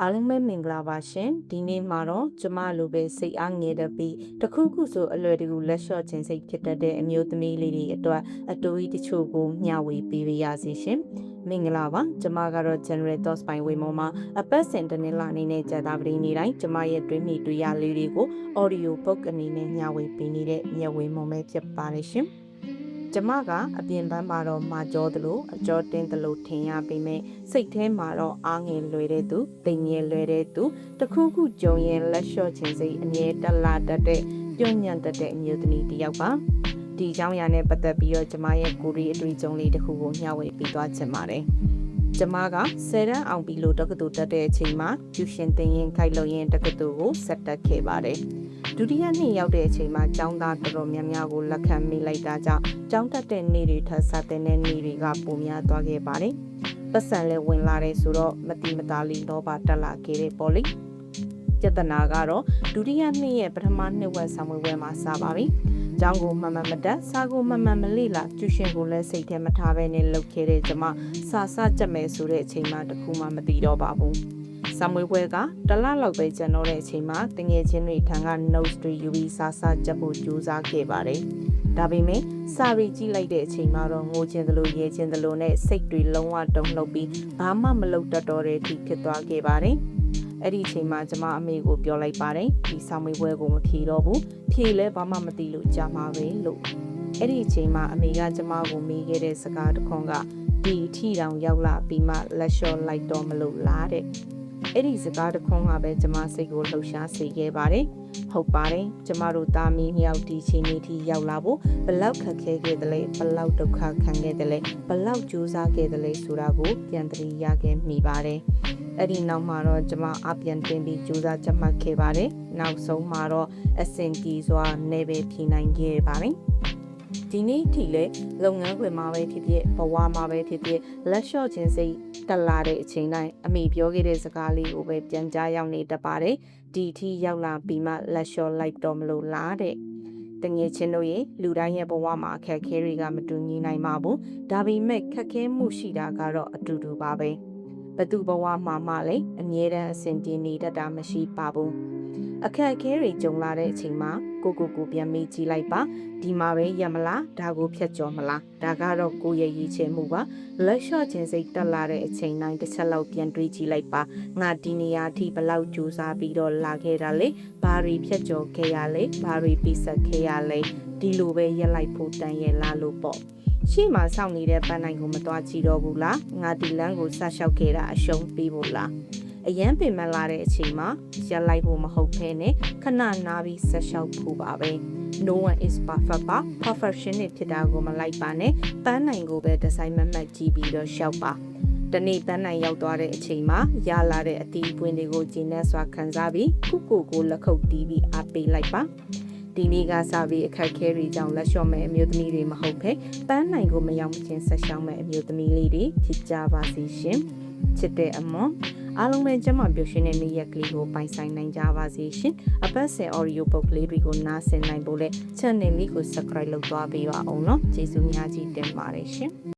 အားလုံးပဲမင်္ဂလာပါရှင်ဒီနေ့မှာတော့ကျမလိုပဲစိတ်အားငယ်တတ်ပြီးတခုခုဆိုအလွယ်တကူလက်လျှော့ခြင်းစိတ်ဖြစ်တတ်တဲ့အမျိုးသမီးလေးတွေအတွက်အတူကြီးတချို့ကိုမျှဝေပေးပါရစေရှင်မင်္ဂလာပါကျမကတော့ General Thoughts ပိုင်းဝေမောမှာအပတ်စဉ်တစ်နေ့လာအနေနဲ့ကြာတာပတိနေ့တိုင်းကျမရဲ့တွေးမိတွေ့ရလေးတွေကို Audio Book အနေနဲ့မျှဝေပေးနေတဲ့မျက်ဝေမောပဲဖြစ်ပါတယ်ရှင်ကျမကအပြင်ပန်းမှာတော့မာကြောသလိုအကြောတင်းသလိုထင်ရပေမဲ့စိတ်ထဲမှာတော့အားငယ်လွယ်တဲ့သူတိမ်ငယ်လွယ်တဲ့သူတခုခုကြုံရင်လက်လျှော့ခြင်းစိတ်အမြဲတက်လာတတ်တဲ့ပြုံ့ညံ့တတ်တဲ့အမျိုးသမီးတစ်ယောက်ပါဒီအကြောင်းအရာနဲ့ပတ်သက်ပြီးတော့ကျမရဲ့ကိုရီအတွေ့အကြုံလေးတစ်ခုကိုမျှဝေပေးသွားချင်ပါတယ်ကျမက10တန်းအောင်ပြီလို့တက္ကသိုလ်တက်တဲ့အချိန်မှာကျူရှင်တင်ရင်ခိုက်လို့ရင်တက္ကသိုလ်ကိုဆက်တက်ခဲ့ပါတယ်ဒုတိယနှစ်ရောက်တဲ့အချိန်မှာကျောင်းသားတော်တော်များများကိုလက်ခံမိလိုက်တာကြောင့်ကျောင်းတက်တဲ့နေ့တွေထပ်ဆက်တဲ့နေ့တွေကပိုများသွားခဲ့ပါတယ်။ပတ်စံလည်းဝင်လာတယ်ဆိုတော့မတိမသားလေးတော့ပါတက်လာခဲ့တဲ့ပေါ့လေ။ကျတနာကတော့ဒုတိယနှစ်ရဲ့ပထမနှစ်ဝက်ဆောင်ဝဲမှာစပါပြီ။ကျောင်းကိုမှန်မှန်မတက်စာကိုမှန်မှန်မလေ့လာကျူရှင်ကိုလည်းစိတ်ထဲမထားဘဲနဲ့လုပ်ခဲ့တဲ့ကျမစာစကြက်မယ်ဆိုတဲ့အချိန်မှတခုမှမသိတော့ပါဘူး။ဆံမွေးပွဲကတလလောက်ပဲကျန်တော့တဲ့အချိန်မှာတငယ်ချင်းတွေထံက notes တွေယူပြီးစာကြက်ဖို့ကြိုးစားခဲ့ပါတယ်။ဒါပေမဲ့စာရီကြည့်လိုက်တဲ့အချိန်မှာတော့ငိုခြင်းသလိုရဲခြင်းသလိုနဲ့စိတ်တွေလုံးဝတုန်လှုပ်ပြီးဘာမှမလုပ်တတ်တော့တဲ့အထိဖြစ်သွားခဲ့ပါတယ်။အဲ့ဒီအချိန်မှာကျမအမေကိုပြောလိုက်ပါတယ်ဒီဆံမွေးပွဲကိုမဖြေတော့ဘူးဖြေလဲဘာမှမသိလို့ကြာမှာပဲလို့အဲ့ဒီအချိန်မှာအမေကကျမကိုမေးခဲ့တဲ့စကားတစ်ခွန်းကဒီအထီတောင်ရောက်လာပြီးမှလက်လျှော့လိုက်တော့မလို့လားတဲ့အဲ့ဒီစကားတစ်ခွန်းကပဲကျမစိတ်ကိုလှုပ်ရှားစေခဲ့ပါတယ်ဟုတ်ပါတယ်ကျမတို့သားမီးမြောက်ဒီချိန်လေးထိရောက်လာဖို့ဘလောက်ခက်ခဲခဲ့တယ်လဲဘလောက်ဒုက္ခခံခဲ့တယ်လဲဘလောက်ကြိုးစားခဲ့တယ်လဲဆိုတာကိုပြန်သတိရခဲ့မိပါတယ်အဲ့ဒီနောက်မှာတော့ကျမအပြန်တင်ပြီးကြိုးစားချက်မှတ်ခဲ့ပါတယ်နောက်ဆုံးမှာတော့အဆင်ပြေစွာနေပဲဖြေနိုင်ခဲ့ပါတယ်ဒီနေ့ထိလေလုပ်ငန်းခွင်မှာပဲဖြစ်ဖြစ်ဘဝမှာပဲဖြစ်ဖြစ်လက်လျှော့ခြင်းစိတ်တက်လာတဲ့အချိန်တိုင်းအမိပြောခဲ့တဲ့စကားလေးကိုပဲပြန်ကြားရောက်နေတတ်ပါတယ်ဒီထိရောက်လာပြီးမှလက်လျှော့လိုက်တော့မလို့လားတဲ့တငယ်ချင်းတို့ရေလူတိုင်းရဲ့ဘဝမှာအခက်အခဲတွေကမတူညီနိုင်ပါဘူးဒါပေမဲ့ခက်ခဲမှုရှိတာကတော့အတူတူပါပဲဘသူဘဝမှာမှလည်းအမြဲတမ်းအဆင်ပြေနေတတ်တာမရှိပါဘူးအခက်အခဲတွေကြုံလာတဲ့အချိန်မှာကိုပြန်မေးကြည့်လိုက်ပါဒီမှာပဲရမလားဒါကိုဖြတ်ကျော်မလားဒါကတော့ကိုရဲ့ရည်ချယ်မှုပါလက်လျှော့ခြင်းစိတ်တက်လာတဲ့အချိန်တိုင်းတစ်ချက်လောက်ပြန်တွေးကြည့်လိုက်ပါငါဒီနေရာအထိဘလောက်ကြိုးစားပြီးတော့လာခဲ့တာလေဘာတွေဖြတ်ကျော်ခဲ့ရလဲဘာတွေပြီးဆက်ခဲ့ရလဲဒီလိုပဲရက်လိုက်ဖို့တန်ရဲ့လားလို့ပေါ့ရှေ့မှာစောင့်နေတဲ့ပန်းနိုင်ကိုမသွားကြည့်တော့ဘူးလားငါဒီလမ်းကိုဆက်လျှောက်ခဲ့တာအရှုံးပေးဖို့လားအရန်ပင်မလာတဲ့အချိန်မှာရက်လိုက်ဖို့မဟုတ်ဘဲနဲ့ခဏနားပြီးဆက်လျှောက်ဖို့ပါပဲ no one is perfect ပါ perfectionist ဖြစ်တာကိုမလိုက်ပါနဲ့ပန်းနိုင်ကိုပဲဒီဇိုင်းမမှတ်ကြည့်ပြီးတော့ရှောက်ပါတနေ့ပန်းနိုင်ရောက်သွားတဲ့အချိန်မှာရလာတဲ့အသီးပွင့်တွေကိုကျင်းနဲ့စွာခံစားပြီးခုကိုလက်ခုပ်တီးပြီးအားပေးလိုက်ပါဒီနေ့ကစပြီးအခက်ခဲတွေကြောင့်လက်လျှော့မဲ့အမျိုးသမီးတွေမဟုတ်ဘဲပန်းနိုင်ကိုမရောက်မချင်းဆက်ရှောင်းမဲ့အမျိုးသမီးလေးတွေဖြစ်ကြပါစေရှင်ချစ်တဲ့အမွန်အားလုံးပဲကျမပျော်ရွှင်တဲ့နေ့ရက်ကလေးကိုပိုင်ဆိုင်နိုင်ကြပါစေရှင်အပတ်စဉ် audio book လေးတွေကိုနားဆင်နိုင်ဖို့လဲ channel လေးကို subscribe လုပ်သွားပေးပါအောင်နော်ကျေးဇူးများကြီးတင်ပါတယ်ရှင်